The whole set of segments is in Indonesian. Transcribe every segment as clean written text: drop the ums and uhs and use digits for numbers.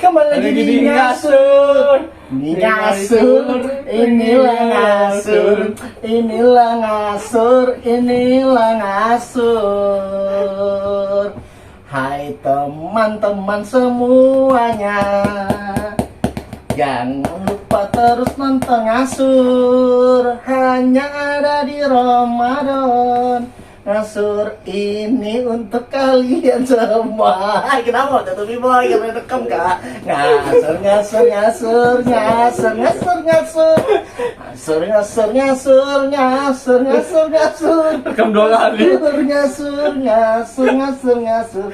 Kembali lagi di ngasur. Ngasur, inilah ngasur. Inilah ngasur, inilah ngasur. Hai teman-teman semuanya, jangan lupa terus nonton ngasur. Hanya ada di Ramadan. Ngasur ini untuk kalian semua. Kenapa tutupi boy? Kita rekam kak. Ngasur, ngasur, ngasur, ngasur, ngasur, ngasur, ngasur, ngasur, ngasur, ngasur, ngasur, ngasur. Rekam 2 kali. Ngasur, ngasur, ngasur, ngasur.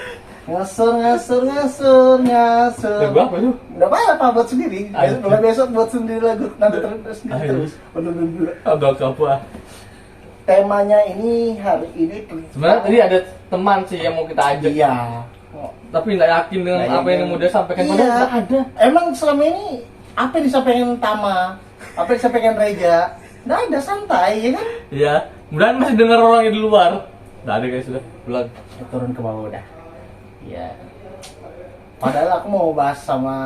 Ngasur, ngasur, ngasur, ngasur. Lagu apa tuh? Udah apa buat sendiri. Mulai besok buat sendiri lagu. Nanti terus terus. Ada apa? Temanya ini hari ini Sebenarnya tadi ada teman sih yang mau kita ajak. Iya. Tapi nggak yakin dengan apa yang mau dia sampaikan. Iya, Padahal ada. Emang selama ini apa yang disampaikan Tama? Apa yang disampaikan Reja? Nggak ada, santai ya kan? Iya. Mudah-mudahan masih dengar orang yang di luar. Nggak ada guys, sudah pulang. Ya, turun ke bawah udah. Iya. Padahal aku mau bahas sama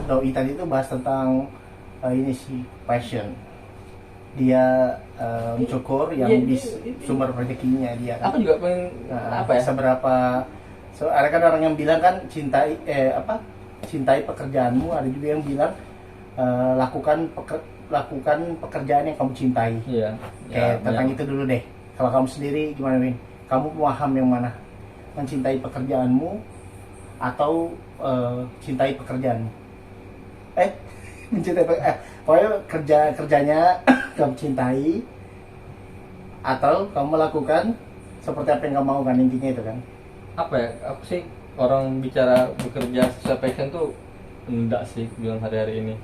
Doi tadi itu bahas tentang ini sih, passion. Dia mencukur yang di sumber rezekinya dia kan. Aku juga pengen apa ya? Seberapa ada kan orang yang bilang kan cintai pekerjaanmu, ada juga yang bilang lakukan pekerjaan yang kamu cintai. Iya. Kayak tentang itu dulu deh. Kalau kamu sendiri gimana, Win? Kamu paham yang mana? Mencintai pekerjaanmu atau cintai pekerjaanmu? Pokoknya kerjanya kamu cintai atau kamu lakukan seperti apa yang kamu mau kan, intinya itu kan. Apa ya? Aku sih orang bicara bekerja sesuai passion tuh enggak sih bilang hari-hari ini.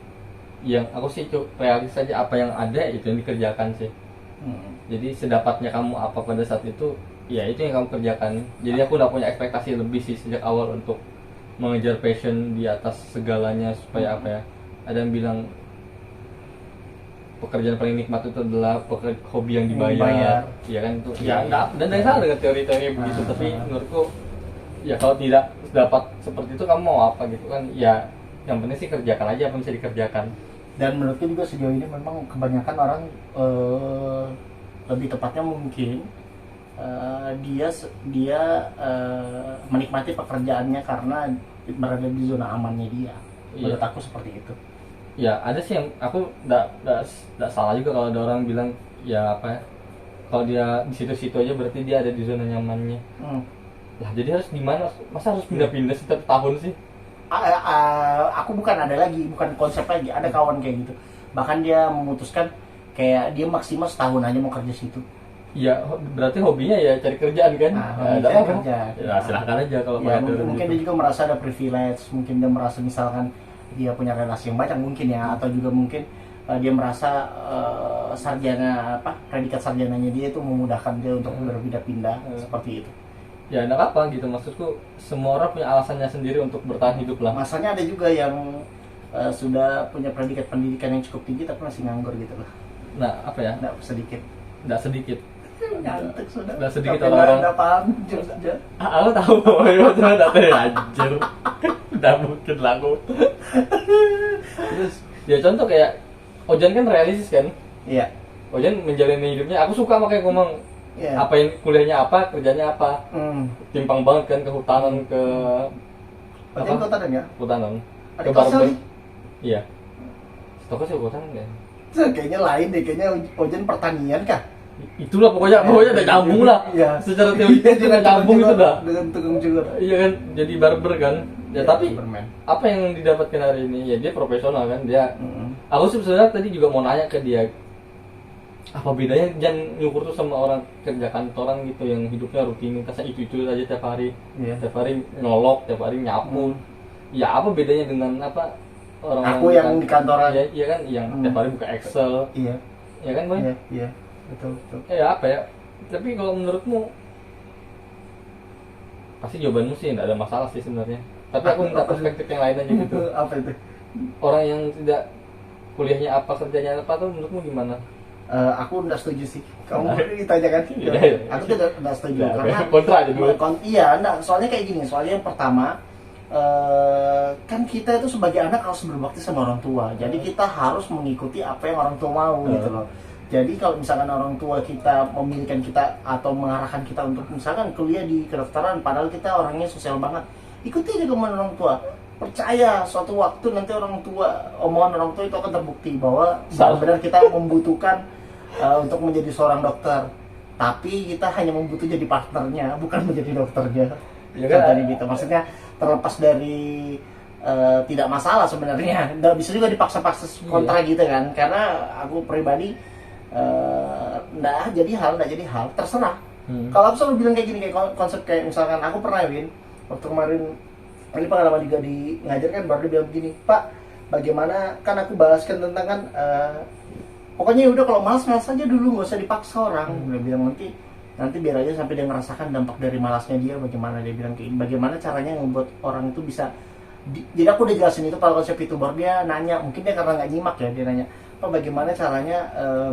Yang aku sih realistis saja, apa yang ada itu yang dikerjakan sih. Jadi sedapatnya kamu apa pada saat itu, ya itu yang kamu kerjakan. Jadi aku udah punya ekspektasi lebih sih sejak awal untuk mengejar passion di atas segalanya, supaya apa ya? Ada yang bilang pekerjaan paling nikmat itu adalah hobi yang dibayar. Ya kan itu. Ya enggak, dan dari salah dengan teori-teori begitu, tapi menurutku ya kalau tidak dapat seperti itu kamu mau apa gitu kan? Ya yang penting sih kerjakan aja apa yang bisa dikerjakan. Dan menurutku juga sejauh ini memang kebanyakan orang lebih tepatnya mungkin dia menikmati pekerjaannya karena berada di zona amannya dia. Menurut aku seperti itu. Ya ada sih yang aku nggak salah juga kalau ada orang bilang ya apa ya, kalau dia di situ-situ aja berarti dia ada di zona nyamannya. Lah jadi harus gimana? Masa harus pindah-pindah setiap tahun sih? Aku bukan konsep lagi, ada kawan kayak gitu. Bahkan dia memutuskan kayak dia maksimal setahun aja mau kerja situ. Ya berarti hobinya ya cari kerjaan kan? Cari kerja. Ya silahkan aja kalau ya, mungkin dia juga merasa ada privilege, mungkin dia merasa misalkan dia punya relasi yang banyak mungkin ya, atau juga mungkin dia merasa predikat sarjananya dia itu memudahkan dia untuk berpindah-pindah seperti itu. Ya enggak apa gitu, maksudku semua orang punya alasannya sendiri untuk bertahan hidup lah. Masanya ada juga yang sudah punya predikat pendidikan yang cukup tinggi tapi masih nganggur gitu loh. Nah apa ya? Nggak sedikit. Nggak sedikit tapi orang-orang. Nggak paham juga. Aku tahu, itu nggak tahu anjir. Udah mungkin lagu. Terus ya contoh kayak Ojan kan realistis kan? Iya. Ojan menjalani hidupnya. Aku suka makanya ngomong apa yang kuliahnya apa, kerjanya apa. Timpang banget kan, kehutanan ke Berarti kehutanan ya? Hutanan. Ada Ke kosel barber. nih? Iya. Stoknya sih hutanan kan? Kayaknya lain deh, kayaknya Ojan pertanian kah? Itulah pokoknya ada nyambung lah. Iya. Secara teori kita nyambung itu dah. Dengan tukang cukur. Iya kan, jadi barber kan. Ya tapi Superman. apa yang didapatkan hari ini? Ya dia profesional kan, dia. Aku sebenarnya tadi juga mau nanya ke dia, apa bedanya jangan nyukur tuh sama orang kerja kantoran gitu yang hidupnya rutinitas itu aja tiap hari. Tiap hari nyolok, tiap hari nyapu. Ya apa bedanya dengan apa orang Aku yang di kantoran. Iya kan, yang tiap hari buka Excel. Iya. Ya kan, Boy? Iya. Betul. Ya apa ya? Tapi kalau menurutmu pasti jawabanmu sih nggak ada masalah sih sebenarnya. Tapi aku minta perspektif yang lain aja gitu. Apa itu? Orang yang tidak kuliahnya apa, kerjanya apa tuh menurutmu gimana? Aku nggak setuju sih. Kamu ditanya kan? Iya. Aku tidak setuju karena kontra aja dulu. Iya, soalnya kayak gini. Soalnya yang pertama, kan kita itu sebagai anak harus berbakti sama orang tua. Jadi kita harus mengikuti apa yang orang tua mau gitu loh. Jadi kalau misalkan orang tua kita memilihkan kita atau mengarahkan kita untuk misalkan kuliah di kedokteran, padahal kita orangnya sosial banget, ikuti aja kemauan orang tua. Percaya suatu waktu nanti omongan orang tua itu akan terbukti bahwa benar-benar kita membutuhkan untuk menjadi seorang dokter. Tapi kita hanya membutuhkan jadi partnernya, bukan menjadi dokternya. Ya kan? Tadi gitu. Maksudnya terlepas dari tidak masalah sebenarnya. Nggak bisa juga dipaksa-paksa kontra gitu kan. Karena aku pribadi nggak jadi hal, terserah. Kalau aku selalu bilang kayak gini, kayak konsep kayak misalkan aku pernah waktu kemarin ini pengalaman juga di ngajar kan, baru dia bilang begini, Pak, bagaimana kan aku bahaskan tentang kan pokoknya udah kalau malas aja dulu, nggak usah dipaksa orang. Dia bilang nanti biar aja sampai dia merasakan dampak dari malasnya dia bagaimana. Dia bilang kayak bagaimana caranya membuat orang itu bisa jadi aku udah jelasin itu kalau konsep itu, baru dia nanya, mungkin dia karena nggak nyimak ya, dia nanya, Pak, bagaimana caranya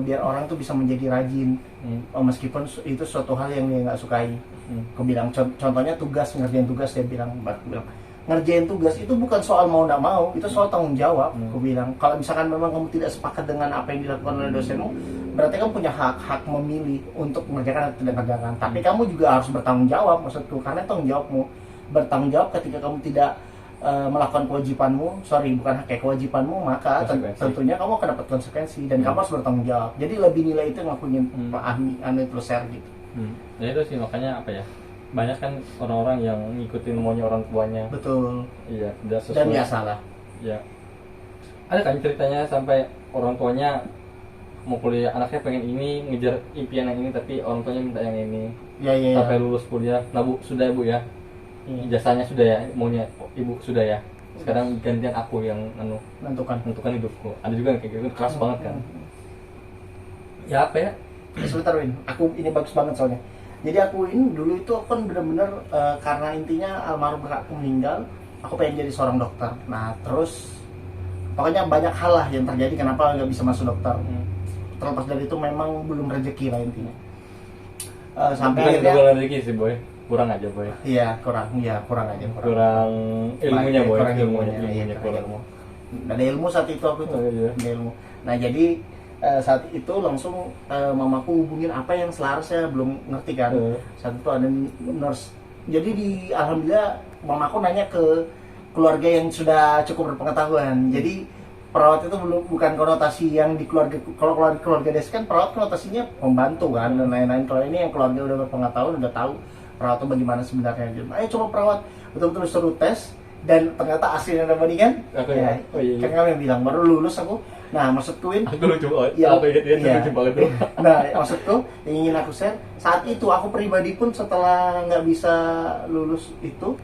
biar orang tuh bisa menjadi rajin meskipun itu suatu hal yang dia nggak sukai. Aku bilang contohnya ngerjain tugas, dia bilang ngerjain tugas itu bukan soal mau nggak mau, itu soal tanggung jawab. Aku bilang kalau misalkan memang kamu tidak sepakat dengan apa yang dilakukan oleh dosenmu, berarti kamu punya hak memilih untuk mengerjakan atau tidak mengerjakan. Tapi kamu juga harus bertanggung jawab, maksudku, karena tanggung jawabmu bertanggung jawab ketika kamu tidak melakukan kewajibanmu, kayak kewajibanmu, maka tentunya kamu akan dapat konsekuensi dan kamu harus bertanggung jawab. Jadi lebih nilai itu yang aku ingin pahami, terus share gitu. Ya itu sih makanya apa ya, banyak kan orang-orang yang ngikutin maunya orang tuanya. Betul. Iya, tidak sesuai. Dan ya salah. Ya. Ada kan ceritanya sampai orang tuanya mau kuliah, anaknya pengen ini, ngejar impian yang ini, tapi orang tuanya minta yang ini. Ya. Sampai lulus kuliah. Nah Bu, sudah Bu ya. Ijazahnya sudah ya, maunya Ibu sudah ya. Sekarang gantian aku yang menentukan hidupku. Ada juga yang kayak gitu, keras banget kan. Ya apa ya? Sebentar Win, aku ini bagus banget soalnya. Jadi aku ini dulu itu aku kan bener-bener karena intinya almarhum kakakku meninggal, aku pengen jadi seorang dokter. Nah terus pokoknya banyak hal lah yang terjadi kenapa nggak bisa masuk dokter. Terlepas dari itu memang belum rezeki lah intinya. Sampai akhirnya bukan rezeki sih Boy, kurang aja Boy. Iya kurang aja. Kurang ilmunya Boy, kurang ilmunya kurang ilmu. Ada ilmu saat itu aku tuh, ada ilmu. Nah jadi saat itu langsung mamaku hubungin apa yang selarasnya, belum ngerti kan. Saat itu ada nurse. Jadi alhamdulillah mamaku nanya ke keluarga yang sudah cukup berpengetahuan. Jadi perawat itu bukan konotasi yang di keluarga, kalau keluarga desa kan perawat konotasinya pembantu kan dan lain-lain. Kalau ini yang keluarga udah berpengetahuan, udah tahu perawat itu bagaimana sebenarnya. Jadi ayo coba perawat, betul-betul suruh tes dan ternyata hasilnya dapat kan. Iya. Kan kami yang bilang baru lulus aku. Nah maksudku aku lucu banget, lucu banget tuh. Nah maksudku yang ingin aku share, saat itu aku pribadi pun setelah nggak bisa lulus itu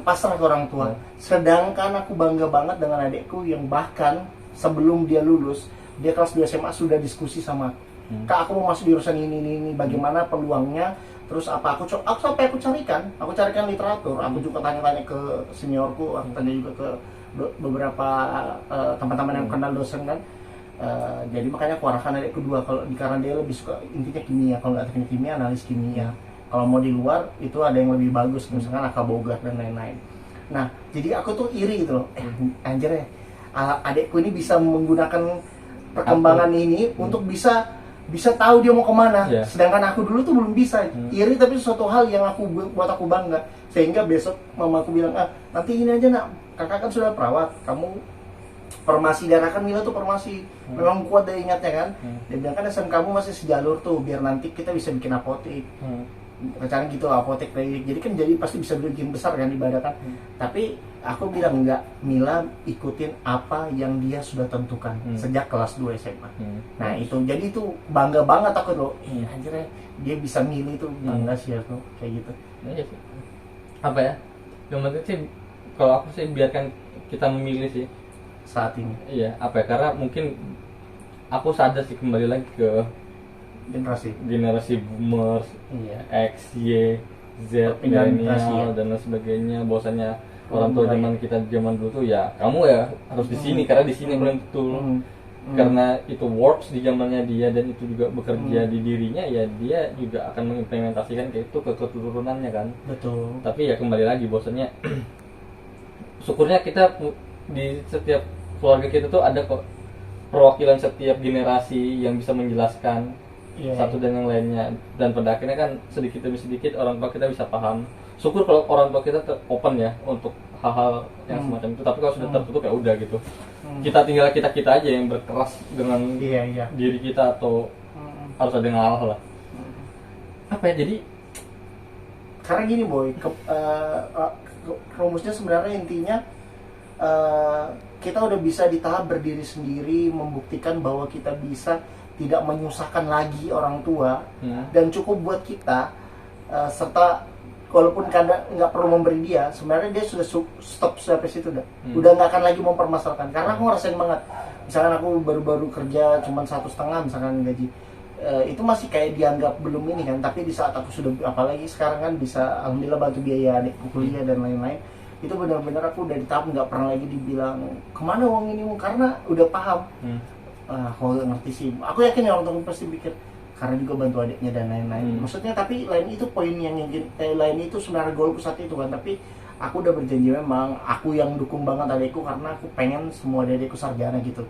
pasrah ke orang tua. Sedangkan aku bangga banget dengan adikku yang bahkan sebelum dia lulus, dia kelas 2 SMA sudah diskusi sama Kak, aku mau masuk di urusan ini, bagaimana peluangnya, terus apa aku sampai aku carikan literatur, aku juga tanya-tanya ke seniorku, aku tanya juga ke beberapa teman-teman yang kenal dosen kan. Jadi makanya aku arahkan adikku kedua, karena dia lebih suka intinya kimia, kalau nggak teknik kimia, analis kimia. Kalau mau di luar itu ada yang lebih bagus, misalkan akabogat dan lain-lain. Nah jadi aku tuh iri gitu loh, anjir ya, adikku ini bisa menggunakan perkembangan ini untuk bisa tahu dia mau kemana, sedangkan aku dulu tuh belum bisa. Iri tapi sesuatu hal yang buat aku bangga, sehingga besok mamaku bilang, nanti ini aja nak, kakak kan sudah perawat, kamu farmasi darah kan, Mila tuh farmasi memang kuat deh ingatnya kan. Dia bilang kan SM kamu masih sejalur tuh, biar nanti kita bisa bikin apotek. Rencana gitu apotek jadi kan, jadi pasti bisa bikin besar kan ibadah kan. Tapi aku bilang enggak, Mila ikutin apa yang dia sudah tentukan sejak kelas 2 SMA. Nah itu, jadi itu bangga banget aku loh, anjir ya, dia bisa milih tuh, bangga sih aku kayak gitu. Apa ya, yang penting sih kalau aku sih biarkan kita memilih sih saat ini. Iya, apa ya, karena mungkin aku sadar sih, kembali lagi ke generasi boomers, X, Y, Z, milenial dan lain sebagainya. Bahwasannya orang tua zaman dulu tuh ya kamu ya harus di sini karena di sini belum betul. Karena itu works di zamannya dia dan itu juga bekerja di dirinya, ya dia juga akan mengimplementasikan kayak itu ke keturunannya kan. Betul. Tapi ya kembali lagi bahwasannya syukurnya kita di setiap keluarga kita tuh ada kok perwakilan setiap generasi yang bisa menjelaskan Iya. satu dan yang lainnya, dan pada akhirnya kan sedikit demi sedikit orang tua kita bisa paham. Syukur kalau orang tua kita open ya untuk hal-hal yang semacam itu, tapi kalau sudah tertutup ya udah gitu. Kita tinggal kita aja yang berkeras dengan Iya. diri kita, atau harus ada yang ngalah lah. Apa ya, jadi Karena gini boy, rumusnya sebenarnya intinya kita udah bisa di tahap berdiri sendiri, membuktikan bahwa kita bisa tidak menyusahkan lagi orang tua, dan cukup buat kita, serta walaupun kadang nggak perlu memberi dia, sebenarnya dia sudah stop sampai situ udah nggak akan lagi mempermasalahkan. Karena aku ngerasain banget, misalkan aku baru-baru kerja cuma 1,5 misalkan gaji, itu masih kayak dianggap belum ini kan, tapi di saat aku sudah, apalagi sekarang kan bisa alhamdulillah bantu biaya adikku kuliah dan lain-lain, itu benar-benar aku udah di tahap nggak pernah lagi dibilang kemana uang ini, karena udah paham. Kalau nggak ngerti sih, aku yakin ya orang tua pasti pikir karena juga bantu adiknya dan lain-lain. Maksudnya, tapi lain itu poin yang lain itu sebenarnya goalku saat itu kan, tapi aku udah berjanji memang aku yang dukung banget adikku, karena aku pengen semua adikku sarjana gitu,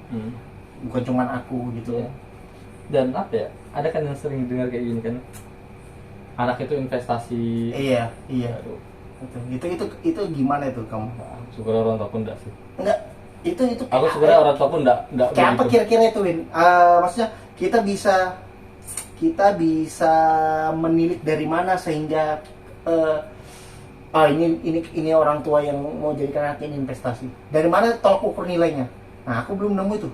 bukan cuman aku gitu. Dan apa ya, ada kan yang sering dengar kayak gini kan, anak itu investasi. Iya. Aduh. Itu gimana itu kamu? Nah, syukur orang tua pun enggak sih. Enggak, itu Aku sebenarnya orang tua pun enggak kayak apa begitu. kira-kira itu, Win? Maksudnya kita bisa menilik dari mana sehingga ini orang tua yang mau jadikan anak ini investasi. Dari mana tolak ukur nilainya? Nah, aku belum nemu itu.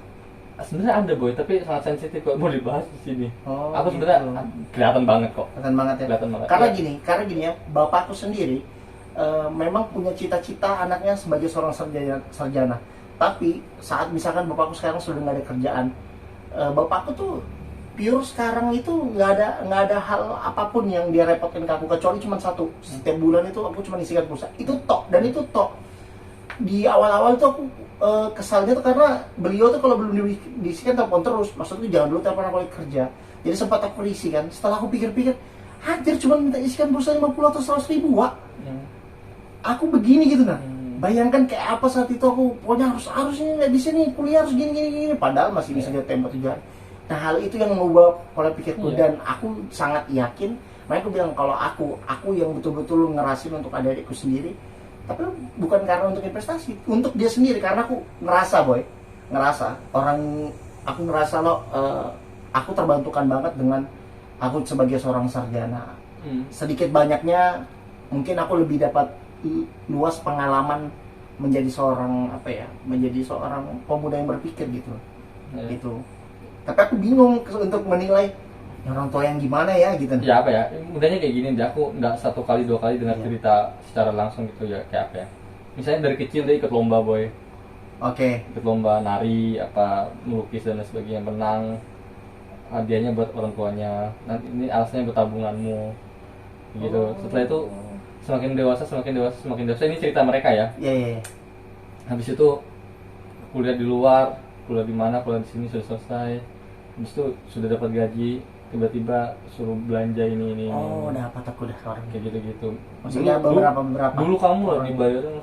Sebenarnya ada boy, tapi sangat sensitif kok mau dibahas di sini. Oh, aku gitu. sebenarnya kelihatan banget kok. Kelihatan banget ya. Kelihatan banget. Karena Ya. gini ya, bapakku sendiri memang punya cita-cita anaknya sebagai seorang sarjana. Tapi saat misalkan bapakku sekarang sudah nggak ada kerjaan, bapakku tuh pure sekarang itu nggak ada hal apapun yang dia repotin ke aku, kecuali cuma satu, setiap bulan itu aku cuma isikan pulsa. Itu tok, dan itu tok. Di awal-awal tuh aku kesalnya tuh karena beliau tuh kalau belum diisikan telepon terus, maksudnya jangan dulu telepon aku lagi kerja. Jadi sempat aku isi kan. Setelah aku pikir-pikir, hadir cuma minta isikan pulsa 50 atau 100 ribu, Wak. Aku begini gitu nah. Bayangkan kayak apa saat itu aku, pokoknya harus ini nggak bisa nih, kuliah harus gini. Padahal masih bisa jadi tempo 7 hari. Nah, hal itu yang mengubah pola pikirku, dan aku sangat yakin. Makanya aku bilang kalau aku yang betul-betul ngerasin untuk adik-adikku sendiri. Tapi bukan karena untuk investasi, untuk dia sendiri, karena aku ngerasa aku terbantukan banget dengan aku sebagai seorang sarjana. Sedikit banyaknya mungkin aku lebih dapat luas pengalaman menjadi seorang pemuda yang berpikir gitu. Gitu. Tapi aku bingung untuk menilai orang tua yang gimana ya gitu. Ya apa ya, mudahnya kayak gini deh, aku nggak 1 kali 2 kali dengar cerita secara langsung gitu ya, kayak apa ya, misalnya dari kecil dia ikut lomba boy. Ikut lomba nari, apa melukis dan lain sebagainya, menang, hadiahnya buat orang tuanya, nanti ini alasnya buat tabunganmu gitu. Setelah itu semakin dewasa, ini cerita mereka ya. Habis itu kuliah di luar, kuliah di mana, kuliah di sini sudah selesai, habis itu sudah dapat gaji, tiba-tiba suruh belanja ini. Dapat aku dah orang kayak gitu. Maksudnya beberapa. Dulu kamu loh dibayarin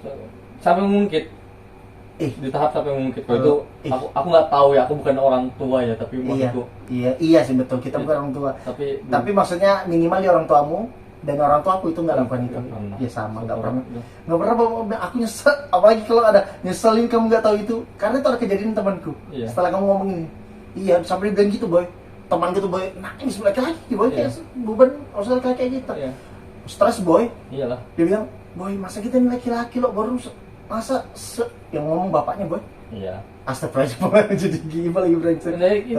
sampai mengungkit. Di tahap sampai mengungkit. Kalau itu aku nggak tahu ya, aku bukan orang tua ya, tapi maksudku. Iya sih, betul, kita bukan orang tua. Tapi maksudnya minimal di orang tuamu dan orang tua aku itu nggak lakukan itu. Ya sama, nggak pernah. Aku nyesel, apalagi kalau ada nyeselin kamu nggak tahu itu, karena itu ada kejadian temanku. Setelah kamu ngomong ini, sampai bilang gitu boy. Teman gitu boy, nangis laki-laki boy, kayak beban harus laki-laki kayak gitu. Stres boy. Iyalah. Dia bilang, boy masa kita ini laki-laki loh, baru masa yang ngomong bapaknya boy. Iya. Astagfirullah, jadi gimana lagi brengsek.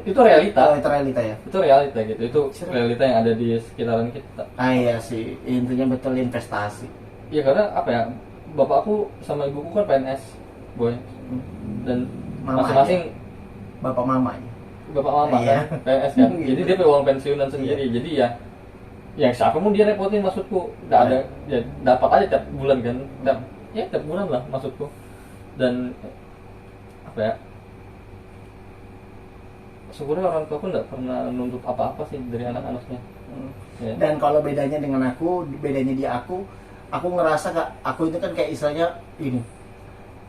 Itu realita. Itu realita ya. Itu realita gitu. Itu realita yang ada di sekitaran kita. Iya sih, intinya betul investasi. Iya, karena apa ya? Bapakku sama ibuku kan PNS, boy. Dan masing-masing bapak mamanya. Bapak mama kan, PNS kan. Jadi dia punya uang pensiunan sendiri. Jadi ya yang siapa mau dia repotin, maksudku. Nggak ada, ya dapat aja tiap bulan kan. Tiap bulan lah maksudku. Dan apa ya, syukurnya orang tuaku nggak pernah nuntut apa-apa sih dari anak-anaknya. Dan kalau bedanya dengan aku, bedanya di aku ngerasa aku itu kan kayak istilahnya ini,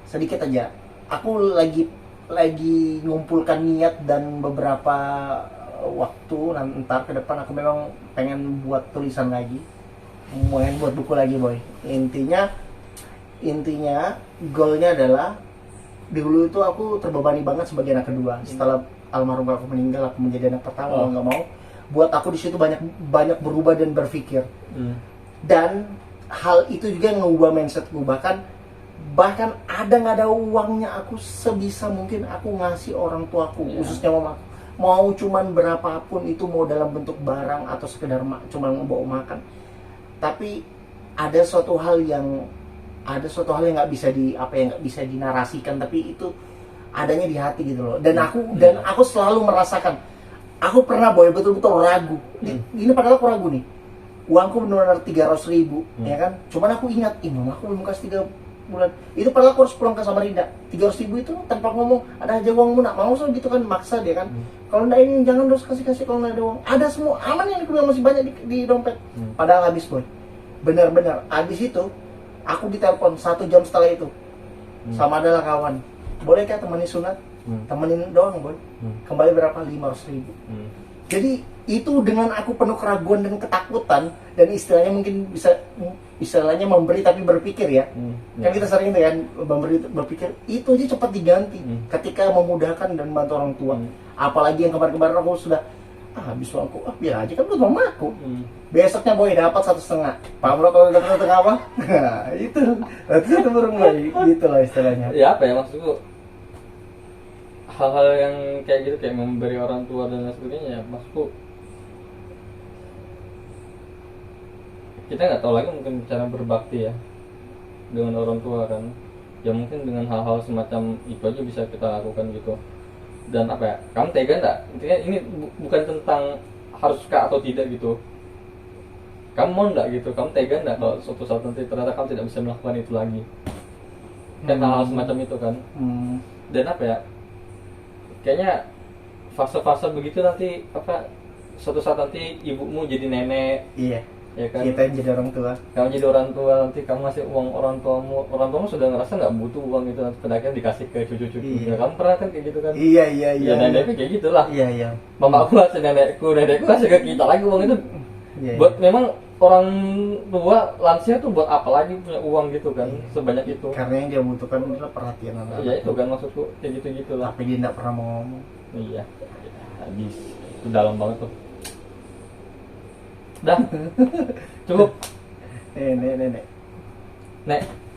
sedikit aja. Aku lagi ngumpulkan niat dan beberapa waktu ntar ke depan aku memang pengen buat tulisan lagi, pengen buat buku lagi boy. Intinya goalnya adalah dulu itu aku terbebani banget sebagai anak kedua. Setelah almarhum aku meninggal, aku menjadi anak pertama, nggak mau buat aku di situ banyak berubah dan berpikir. Dan hal itu juga yang mengubah mindsetku, bahkan ada nggak ada uangnya, aku sebisa mungkin aku ngasih orang tuaku, khususnya mama, mau cuman berapapun itu, mau dalam bentuk barang atau sekedar cuma bawa makan. Tapi ada suatu hal yang nggak bisa nggak bisa dinarasikan, tapi itu adanya di hati gitu loh. Dan aku selalu merasakan, aku pernah boy betul-betul ragu. Ini padahal aku ragu nih, uangku benar-benar 300.000 ya kan. Cuman aku ingat, mama aku belum kasih 3 bulan. Itu padahal aku harus pulang ke Samarinda. 300.000 itu tanpa ngomong, ada aja uangmu nak, mau so gitu kan, maksa dia kan. Kalau enggak ini jangan terus kasih kalau enggak ada uang. Ada semua aman, yang aku bilang masih banyak di dompet. Padahal habis boy. Benar-benar habis itu aku ditelepon 1 jam setelah itu sama adalah kawan. Bolehkah temani sunat? Temenin doang boy. Kembali berapa? 500.000. Jadi itu dengan aku penuh keraguan dan ketakutan, dan istilahnya mungkin istilahnya memberi tapi berpikir ya. Kan kita sering itu kan, memberi berpikir, itu aja cepat diganti ketika memudahkan dan membantu orang tua. Apalagi yang kemarin-kemarin aku sudah habis uangku, biar aja kan buat mamaku. Besoknya boy dapat 1,5. Paham lo kalau dapat 1,5 apa? Nah, itu burung boy, gitu lah istilahnya. Ya apa ya maksudku, hal-hal yang kayak gitu, kayak memberi orang tua dan lain sebagainya, maksudku kita nggak tahu lagi mungkin cara berbakti ya dengan orang tua kan, ya mungkin dengan hal-hal semacam itu aja bisa kita lakukan gitu. Dan apa ya, kamu tega nggak, intinya ini bukan tentang harus suka atau tidak gitu, kamu mau nggak gitu, kamu tega nggak kalau suatu saat nanti ternyata kamu tidak bisa melakukan itu lagi, kan hal-hal semacam itu kan. Dan apa ya, kayaknya fase-fase begitu nanti apa, suatu saat nanti ibumu jadi nenek, iya ya kan, kita yang jadi orang tua, kamu jadi orang tua, nanti kamu ngasih uang orang tuamu sudah ngerasa nggak butuh uang itu, nanti akhirnya dikasih ke cucu-cucu. Iya. Kamu pernah kan kayak gitu kan? Iya ya nenekku kayak gitulah. Iya Mama aku ngasih nenekku ngasih ke kita lagi uang itu. Buat memang orang tua lansia tuh buat apa lagi punya uang gitu kan, sebanyak itu. Karena yang dia butuhkan adalah perhatian anak. Iya itu kan maksudku, kayak gitu-gitulah. Tapi dia nggak pernah mau ngomong. Iya. Habis. Itu dalam banget tuh. Dah. Cukup. Nek. Nek.